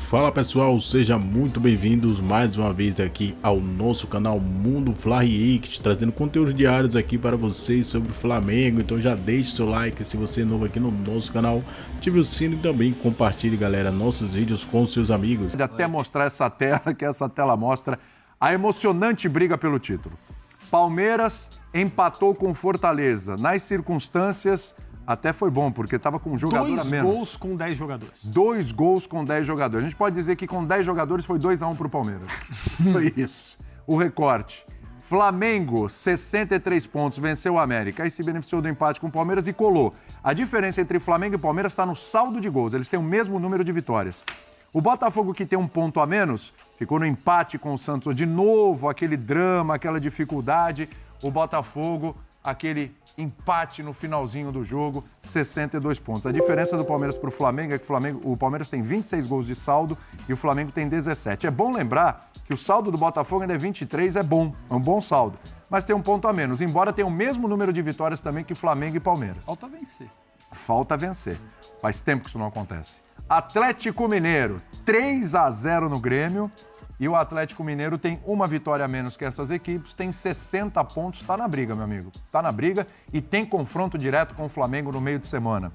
Fala pessoal, sejam muito bem-vindos mais uma vez aqui ao nosso canal Mundo Fly React, trazendo conteúdos diários aqui para vocês sobre o Flamengo. Então já deixe seu like se você é novo aqui no nosso canal, ative o sino e também compartilhe, galera, nossos vídeos com seus amigos. Pode até mostrar essa tela, que essa tela mostra a emocionante briga pelo título. Palmeiras empatou com Fortaleza. Nas circunstâncias, até foi bom, porque estava com um jogador a menos. 2 gols com 10 jogadores. 2 gols com 10 jogadores. A gente pode dizer que com 10 jogadores foi 2-1 para o Palmeiras. Foi isso. O recorte. Flamengo, 63 pontos, venceu o América. Aí se beneficiou do empate com o Palmeiras e colou. A diferença entre Flamengo e Palmeiras está no saldo de gols. Eles têm o mesmo número de vitórias. O Botafogo, que tem um ponto a menos, ficou no empate com o Santos. De novo, aquele drama, aquela dificuldade. O Botafogo, aquele empate no finalzinho do jogo, 62 pontos. A diferença do Palmeiras para o Flamengo é que o Palmeiras tem 26 gols de saldo e o Flamengo tem 17. É bom lembrar que o saldo do Botafogo ainda é 23, é um bom saldo. Mas tem um ponto a menos, embora tenha o mesmo número de vitórias também que Flamengo e Palmeiras. Falta vencer. Falta vencer. Faz tempo que isso não acontece. Atlético Mineiro, 3-0 no Grêmio. E o Atlético Mineiro tem uma vitória a menos que essas equipes, tem 60 pontos, está na briga, meu amigo. Está na briga e tem confronto direto com o Flamengo no meio de semana.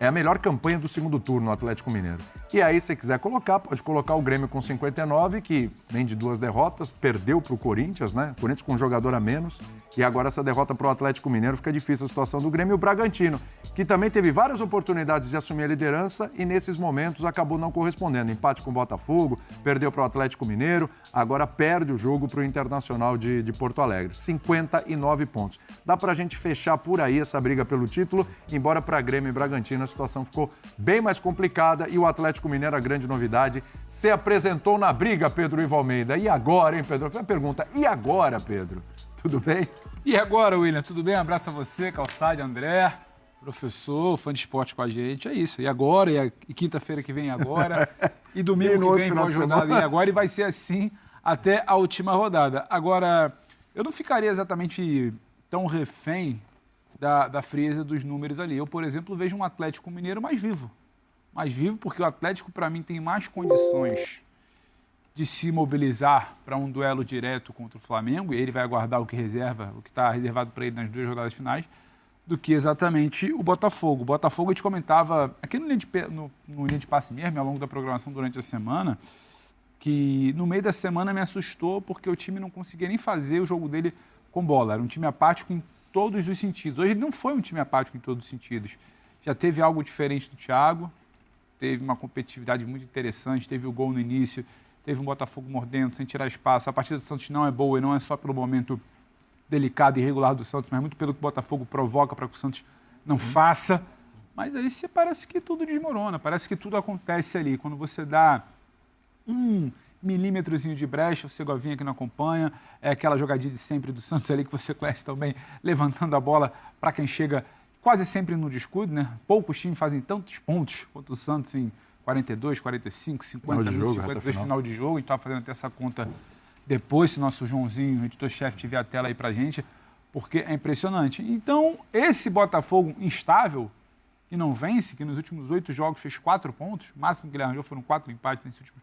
É a melhor campanha do segundo turno no Atlético Mineiro. E aí, se quiser colocar, pode colocar o Grêmio com 59, que vem de 2 derrotas, perdeu para o Corinthians, né? O Corinthians com um jogador a menos. E agora essa derrota para o Atlético Mineiro fica difícil a situação do Grêmio. E o Bragantino, que também teve várias oportunidades de assumir a liderança e nesses momentos acabou não correspondendo. Empate com o Botafogo, perdeu para o Atlético Mineiro, agora perde o jogo para o Internacional de Porto Alegre. 59 pontos. Dá para a gente fechar por aí essa briga pelo título, embora para Grêmio e Bragantino a situação ficou bem mais complicada e o Atlético Mineiro, a grande novidade, se apresentou na briga, Pedro Ivo Almeida. E agora, hein, Pedro? Foi a pergunta. E agora, Pedro? Tudo bem? E agora, William? Tudo bem? Um abraço a você, Calçade, André, professor, fã de esporte com a gente. É isso. E agora? E quinta-feira que vem agora? E domingo que vem, boa jornada. E agora? E vai ser assim até a última rodada. Agora, eu não ficaria exatamente tão refém da frieza dos números ali. Eu, por exemplo, vejo um Atlético Mineiro mais vivo. Mais vivo porque o Atlético, para mim, tem mais condições de se mobilizar para um duelo direto contra o Flamengo, e ele vai aguardar o que está reservado para ele nas 2 rodadas finais, do que exatamente o Botafogo. O Botafogo, a gente comentava, aqui no linha de passe mesmo, ao longo da programação durante a semana, que no meio da semana me assustou porque o time não conseguia nem fazer o jogo dele com bola. Era um time apático em todos os sentidos. Hoje ele não foi um time apático em todos os sentidos. Já teve algo diferente do Thiago, teve uma competitividade muito interessante, teve o gol no início, teve um Botafogo mordendo, sem tirar espaço. A partida do Santos não é boa e não é só pelo momento delicado e irregular do Santos, mas muito pelo que o Botafogo provoca para que o Santos não faça. Mas aí parece que tudo desmorona, parece que tudo acontece ali. Quando você dá um milímetrozinho de brecha, o Segovinha que não acompanha, é aquela jogadinha de sempre do Santos ali que você conhece também, levantando a bola para quem chega quase sempre no descuido, né? Poucos times fazem tantos pontos quanto o Santos em 42, 45, 50 minutos, 52 final de jogo. A gente estava fazendo até essa conta depois, se nosso Joãozinho, editor-chefe, tiver a tela aí pra gente, porque é impressionante. Então, esse Botafogo instável, que não vence, que nos últimos 8 jogos fez 4 pontos, o máximo que ele arranjou foram 4 empates nesses últimos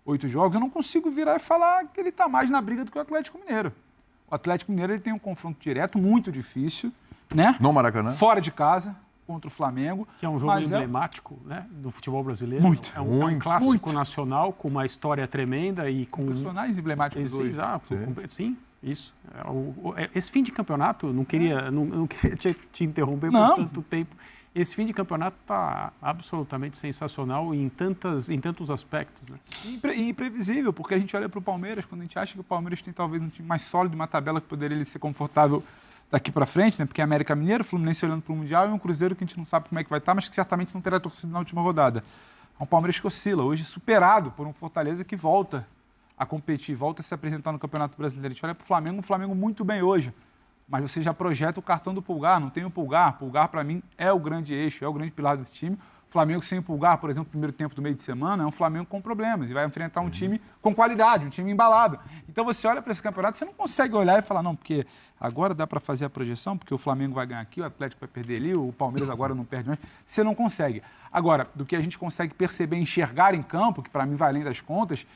8 jogos, eu não consigo virar e falar que ele está mais na briga do que o Atlético Mineiro. O Atlético Mineiro ele tem um confronto direto muito difícil, né? No Maracanã. Fora de casa, contra o Flamengo. Que é um jogo emblemático, né, do futebol brasileiro. Muito. É um clássico nacional com uma história tremenda e com personagens emblemáticos hoje. Exato. Sim, isso. Esse fim de campeonato, não queria te interromper por tanto tempo. Esse fim de campeonato está absolutamente sensacional em tantos aspectos. Né? E imprevisível, porque a gente olha para o Palmeiras, quando a gente acha que o Palmeiras tem talvez um time mais sólido, uma tabela que poderia ele ser confortável daqui para frente, né? Porque é América Mineiro, Fluminense olhando para o Mundial e um Cruzeiro que a gente não sabe como é que vai estar, mas que certamente não terá torcida na última rodada. É um Palmeiras que oscila, hoje superado por um Fortaleza que volta a competir, volta a se apresentar no Campeonato Brasileiro. A gente olha para o Flamengo muito bem hoje, mas você já projeta o cartão do Pulgar, não tem o Pulgar. Pulgar, para mim, é o grande eixo, é o grande pilar desse time. O Flamengo sem empolgar, por exemplo, no primeiro tempo do meio de semana, é um Flamengo com problemas e vai enfrentar um time com qualidade, um time embalado. Então você olha para esse campeonato, você não consegue olhar e falar, não, porque agora dá para fazer a projeção, porque o Flamengo vai ganhar aqui, o Atlético vai perder ali, o Palmeiras agora não perde mais. Você não consegue. Agora, do que a gente consegue perceber, enxergar em campo, que para mim vai além das contas,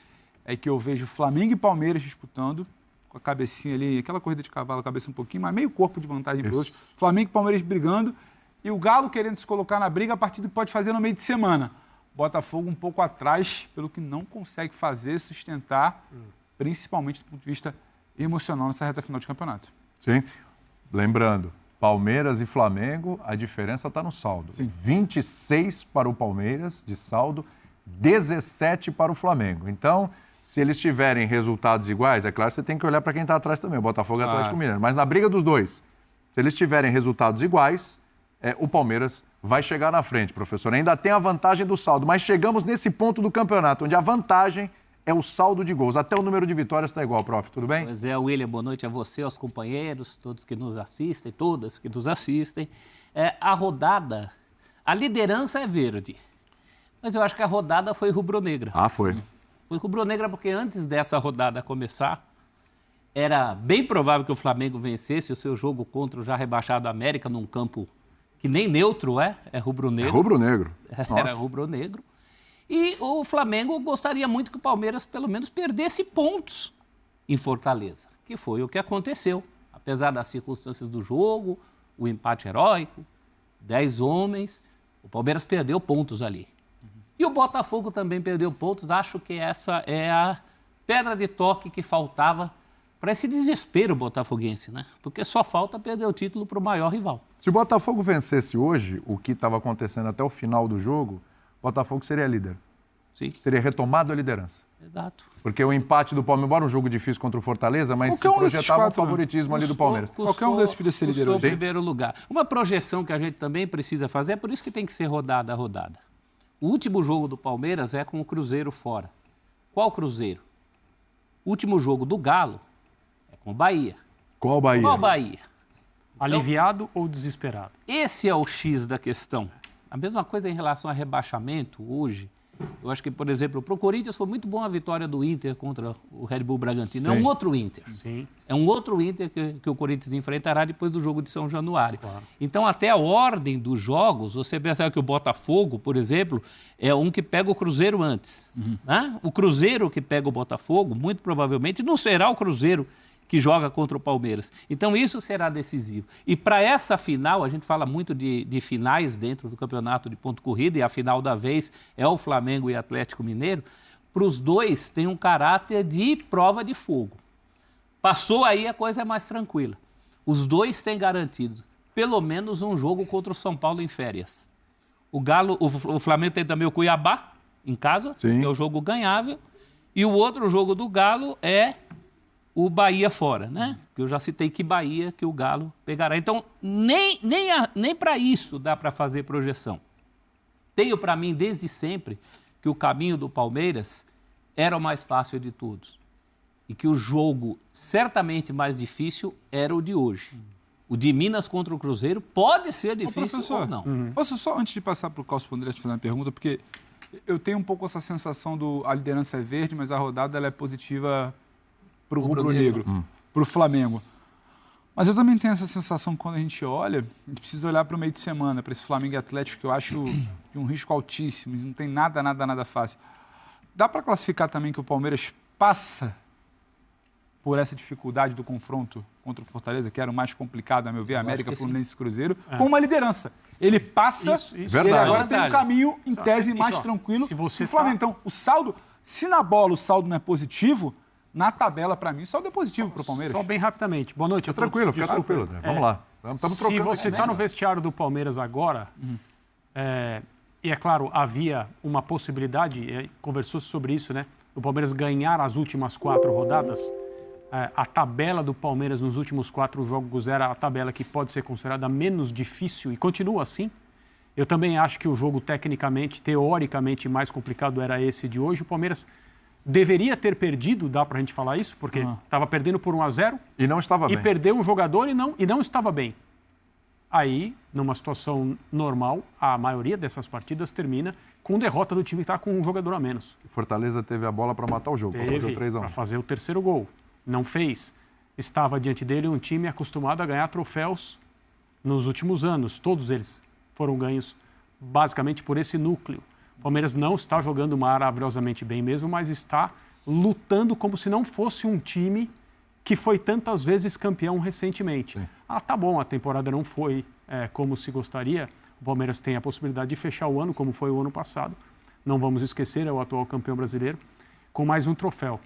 é que eu vejo Flamengo e Palmeiras disputando, com a cabecinha ali, aquela corrida de cavalo, a cabeça um pouquinho, mas meio corpo de vantagem para os outros. Flamengo e Palmeiras brigando, e o Galo querendo se colocar na briga a partir do que pode fazer no meio de semana. Botafogo um pouco atrás, pelo que não consegue fazer, sustentar, principalmente do ponto de vista emocional nessa reta final de campeonato. Sim. Lembrando, Palmeiras e Flamengo, a diferença está no saldo. Sim. 26 para o Palmeiras de saldo, 17 para o Flamengo. Então, se eles tiverem resultados iguais, é claro que você tem que olhar para quem está atrás também, o Botafogo e o Atlético Mineiro. Mas na briga dos dois, se eles tiverem resultados iguais, o Palmeiras vai chegar na frente, professor. Ainda tem a vantagem do saldo, mas chegamos nesse ponto do campeonato, onde a vantagem é o saldo de gols. Até o número de vitórias está igual, prof. Tudo bem? Pois é, William, boa noite a você, aos companheiros, todos que nos assistem, todas que nos assistem. A rodada, a liderança é verde, mas eu acho que a rodada foi rubro-negra. Ah, foi. Foi rubro-negra porque antes dessa rodada começar, era bem provável que o Flamengo vencesse o seu jogo contra o já rebaixado América num campo que nem neutro é rubro-negro. É rubro-negro. Era rubro-negro. E o Flamengo gostaria muito que o Palmeiras, pelo menos, perdesse pontos em Fortaleza, que foi o que aconteceu. Apesar das circunstâncias do jogo, o empate heróico, 10 homens, o Palmeiras perdeu pontos ali. E o Botafogo também perdeu pontos. Acho que essa é a pedra de toque que faltava para esse desespero botafoguense, né? Porque só falta perder o título para o maior rival. Se o Botafogo vencesse hoje, o que estava acontecendo até o final do jogo, o Botafogo seria líder. Sim. Teria retomado a liderança. Exato. Porque o empate do Palmeiras, embora um jogo difícil contra o Fortaleza, mas se projetava o favoritismo ali do Palmeiras. Qualquer um desses podia ser liderado. Em primeiro lugar. Uma projeção que a gente também precisa fazer, é por isso que tem que ser rodada a rodada. O último jogo do Palmeiras é com o Cruzeiro fora. Qual Cruzeiro? O último jogo do Galo é com o Bahia. Qual Bahia? Qual Bahia? Aliviado ou desesperado? Esse é o X da questão. A mesma coisa em relação a rebaixamento hoje. Eu acho que, por exemplo, para o Corinthians foi muito bom a vitória do Inter contra o Red Bull Bragantino. Sim. É um outro Inter. Sim. É um outro Inter que o Corinthians enfrentará depois do jogo de São Januário. Claro. Então, até a ordem dos jogos, você percebe que o Botafogo, por exemplo, é um que pega o Cruzeiro antes. Né? O Cruzeiro que pega o Botafogo, muito provavelmente, não será o Cruzeiro que joga contra o Palmeiras. Então, isso será decisivo. E para essa final, a gente fala muito de finais dentro do campeonato de ponto corrida, e a final da vez é o Flamengo e Atlético Mineiro. Para os dois, tem um caráter de prova de fogo. Passou aí, a coisa é mais tranquila. Os dois têm garantido pelo menos um jogo contra o São Paulo em férias. O Flamengo tem também o Cuiabá em casa, Sim. que é o jogo ganhável, e o outro jogo do Galo é o Bahia fora, né? Que eu já citei que Bahia que o Galo pegará. Então, nem para isso dá para fazer projeção. Tenho para mim, desde sempre, que o caminho do Palmeiras era o mais fácil de todos. E que o jogo certamente mais difícil era o de hoje. O de Minas contra o Cruzeiro pode ser difícil ou não. Posso só, antes de passar para o Carlos Pondré, te fazer uma pergunta, porque eu tenho um pouco essa sensação a liderança é verde, mas a rodada ela é positiva para o rubro-negro, para o Flamengo. Mas eu também tenho essa sensação que quando a gente olha, a gente precisa olhar para o meio de semana, para esse Flamengo e Atlético, que eu acho de um risco altíssimo, não tem nada fácil. Dá para classificar também que o Palmeiras passa por essa dificuldade do confronto contra o Fortaleza, que era o mais complicado, a meu ver, América, Fluminense e Cruzeiro, com uma liderança. Ele passa, ele agora tem um caminho, em tese, mais tranquilo que o Flamengo. Então, o saldo, se na bola o saldo não é positivo, na tabela, para mim, o saldo é positivo para o Palmeiras. Só bem rapidamente. Boa noite a todos. Tranquilo, fica tranquilo. Vamos lá. Se você está no vestiário do Palmeiras agora, e é claro, havia uma possibilidade, conversou sobre isso, né? O Palmeiras ganhar as últimas 4 rodadas. A tabela do Palmeiras nos últimos 4 jogos era a tabela que pode ser considerada menos difícil e continua assim. Eu também acho que o jogo tecnicamente, teoricamente mais complicado era esse de hoje. O Palmeiras deveria ter perdido, dá pra gente falar isso, porque estava perdendo por 1-0. E não estava bem. E perdeu um jogador e não estava bem. Aí numa situação normal, a maioria dessas partidas termina com derrota do time que está com um jogador a menos. Fortaleza teve a bola para matar o jogo, para fazer o 3-1. Para fazer o terceiro gol. Não fez. Estava diante dele um time acostumado a ganhar troféus nos últimos anos. Todos eles foram ganhos basicamente por esse núcleo. O Palmeiras não está jogando maravilhosamente bem mesmo, mas está lutando como se não fosse um time que foi tantas vezes campeão recentemente. Sim. Tá bom, a temporada não foi como se gostaria. O Palmeiras tem a possibilidade de fechar o ano, como foi o ano passado. Não vamos esquecer, é o atual campeão brasileiro, com mais um troféu.